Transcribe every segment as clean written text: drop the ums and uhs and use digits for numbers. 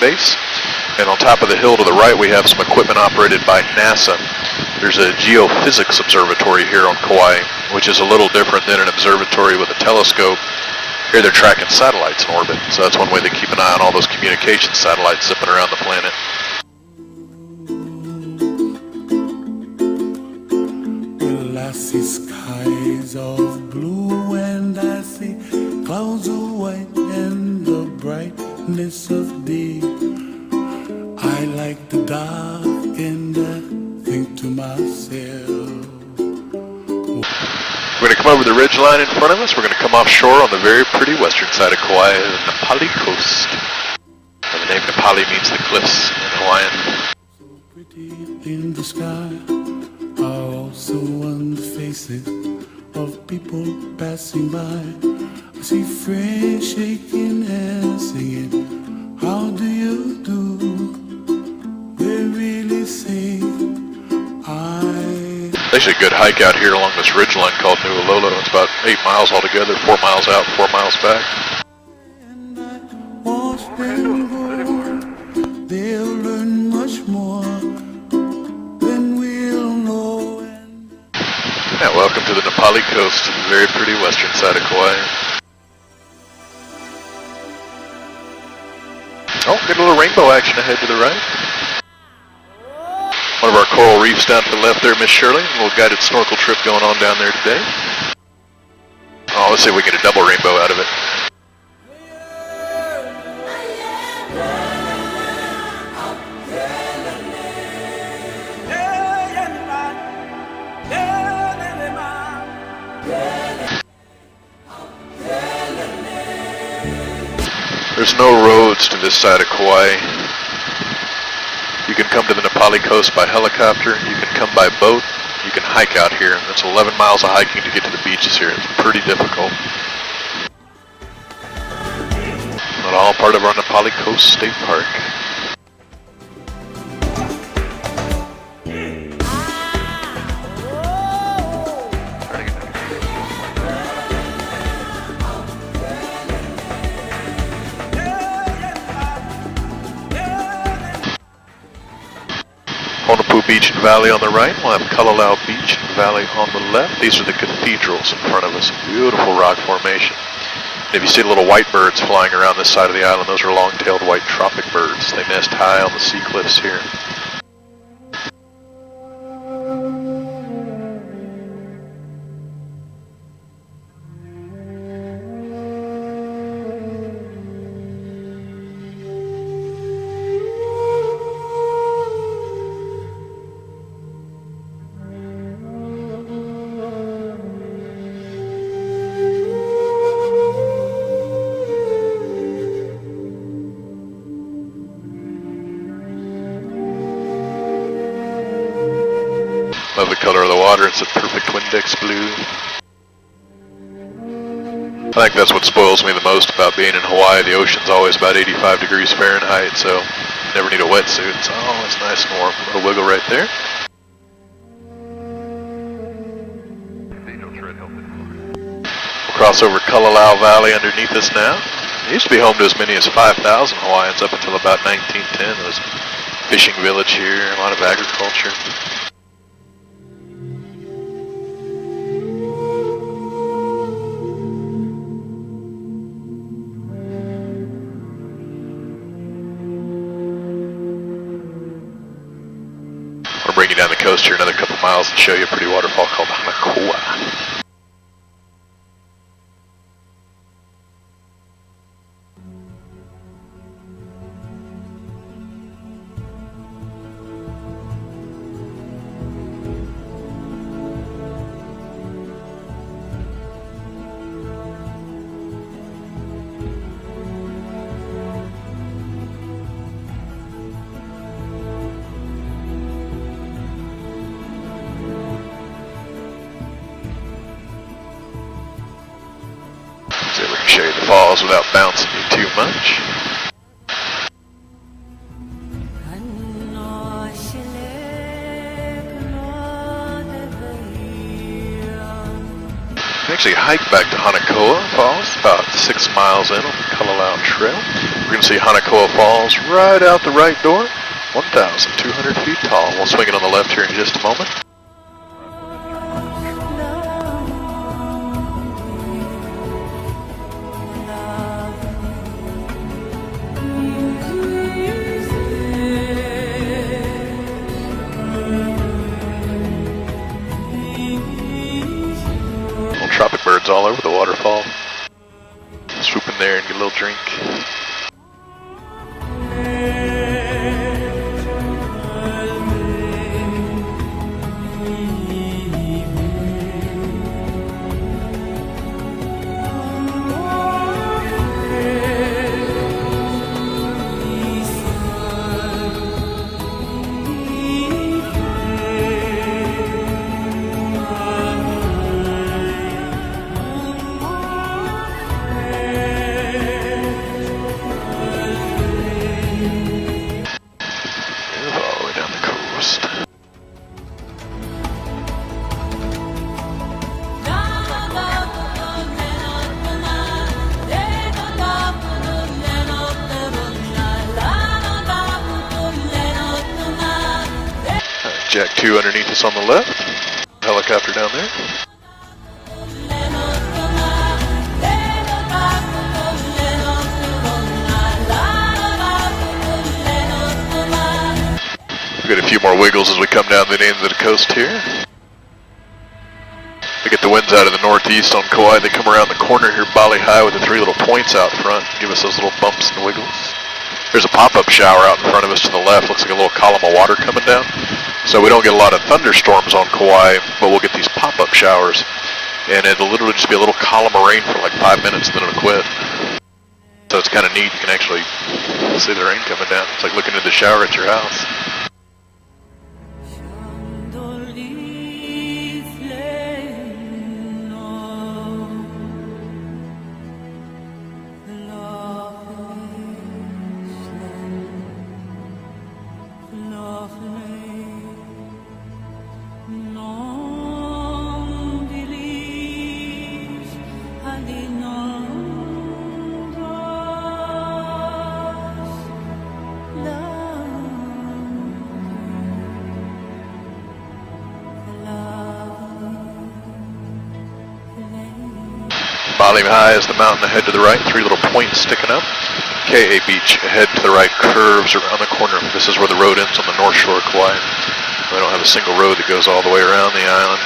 base. And on top of the hill to the right, we have some equipment operated by NASA. There's a geophysics observatory here on Kauai, which is a little different than an observatory with a telescope. Here they're tracking satellites in orbit, so that's one way they keep an eye on all those communication satellites zipping around the planet. Well, I see skies of blue and I see clouds of white and the brightness of day. I like the dark and I think to myself. We're going to come over the ridge line in front of us. We're going to come offshore on the very pretty western side of Kauai, the Napali coast. And the name Napali means the cliffs in Hawaiian. So pretty in the sky are also on the faces of people passing by. I see friends shaking hands singing, how do you do? They really say, There's a good hike out here along this ridge line called New Ololo. It's about 8 miles altogether, 4 miles out, 4 miles back. and I watch them go. They'll learn much more than we'll know. Yeah, welcome to the Napali coast, the very pretty western side of Kauai. Oh, get a little rainbow action ahead to the right. One of our coral reefs down to the left there, Miss Shirley. A little guided snorkel trip going on down there today. Oh, let's see if we get a double rainbow out of it. There's no roads to this side of Kauai. You can come to the Napali coast by helicopter, you can come by boat, you can hike out here. It's 11 miles of hiking to get to the beaches here. It's pretty difficult. But all part of our Napali Coast State Park. Beach and Valley on the right. We'll have Kalalau Beach and Valley on the left. These are the cathedrals in front of us. Beautiful rock formation. And if you see little white birds flying around this side of the island, those are long-tailed white tropic birds. They nest high on the sea cliffs here. Love the color of the water. It's a perfect Windex blue. I think that's what spoils me the most about being in Hawaii. The ocean's always about 85 degrees Fahrenheit, so never need a wetsuit. So, oh, it's nice and warm. A little wiggle right there. We'll cross over Kalalau Valley underneath us now. It used to be home to as many as 5,000 Hawaiians up until about 1910. There was a fishing village here, a lot of agriculture. I'll bring you down the coast here another couple miles and show you a pretty waterfall called Hanakoa. Actually hike back to Hanakoa Falls, about 6 miles in on the Kalalau Trail. We're going to see Hanakoa Falls right out the right door, 1,200 feet tall. We'll swing it on the left here in just a moment. Tropic birds all over the waterfall. Swoop in there and get a little drink. Jack 2 underneath us on the left. Helicopter down there. We get a few more wiggles as we come down the end of the coast here. We get the winds out of the northeast on Kauai. They come around the corner here, Bali High, with the 3 little points out front. Give us those little bumps and wiggles. There's a pop-up shower out in front of us to the left. Looks like a little column of water coming down. So we don't get a lot of thunderstorms on Kauai, but we'll get these pop-up showers. And it'll literally just be a little column of rain for like 5 minutes and then it'll quit. So it's kind of neat. You can actually see the rain coming down. It's like looking into the shower at your house. Bali High is the mountain ahead to the right, 3 little points sticking up. KA Beach ahead to the right, curves around the corner. This is where the road ends on the north shore of Kauai. We don't have a single road that goes all the way around the island.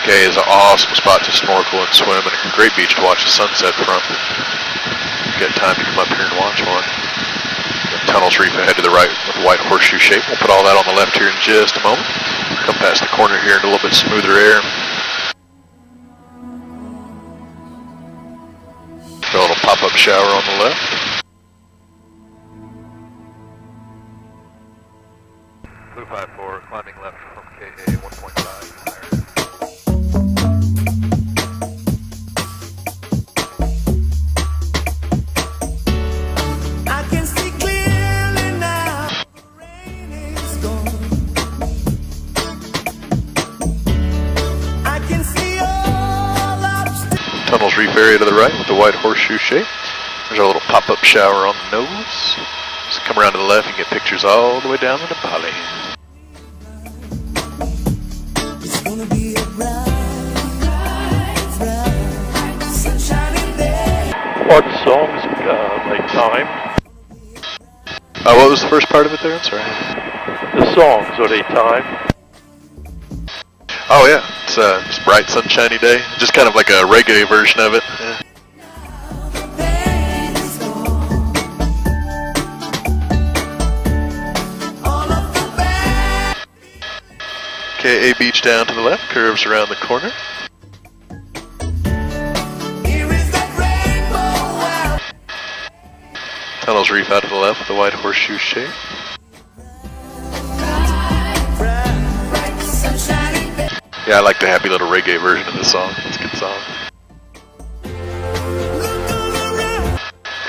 KA is an awesome spot to snorkel and swim, and a great beach to watch the sunset from. If you got time to come up here and watch one. Tunnels Reef ahead to the right with a white horseshoe shape. We'll put all that on the left here in just a moment. Come past the corner here into a little bit smoother air. A little pop-up shower on the left. Blue 54, climbing left from KA 1.5. I can see clearly now. The rain is gone. I can see all obstacles. Tunnels Reef area to the right with the white horseshoe shape. There's a little pop-up shower on the nose. Just come around to the left and get pictures all the way down into Bali. It's gonna be a bright, sunshiny day. Are the songs like timed? What was the first part of it there? I'm sorry. The songs, are they timed? Oh yeah, it's just bright sunshiny day. Just kind of like a reggae version of it. Yeah. KA Beach down to the left, curves around the corner. Tunnels Reef out to the left with the white horseshoe shape. Yeah, I like the happy little reggae version of this song. It's a good song.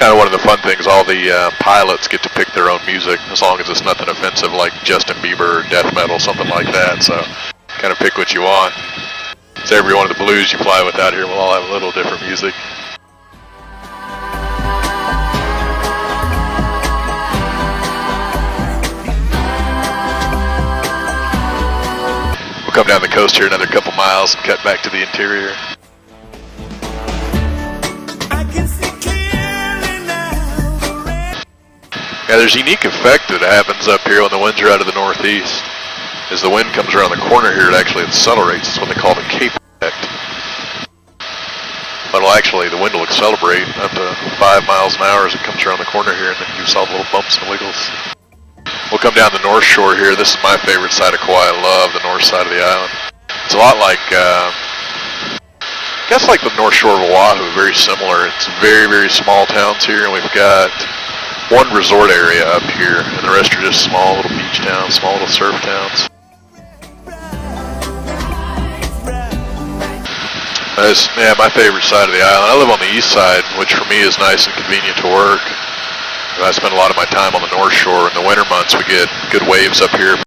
Kind of one of the fun things, all the pilots get to pick their own music, as long as it's nothing offensive like Justin Bieber or death metal, something like that. So kind of pick what you want. Every one of the blues you fly with out here will all have a little different music. We'll come down the coast here another couple miles and cut back to the interior. I can see clearly now the rain. Yeah, there's a unique effect that happens up here when the winds are out of the northeast. As the wind comes around the corner here, it actually accelerates. It's what they call the Cape effect. But the wind will accelerate up to 5 miles an hour as it comes around the corner here, and then you saw the little bumps and wiggles. We'll come down the north shore here. This is my favorite side of Kauai. I love the north side of the island. It's a lot like, I guess like the north shore of Oahu, very similar. It's very, very small towns here, and we've got one resort area up here, and the rest are just small little beach towns, small little surf towns. Yeah, my favorite side of the island. I live on the east side, which for me is nice and convenient to work. I spend a lot of my time on the north shore. In the winter months, we get good waves up here.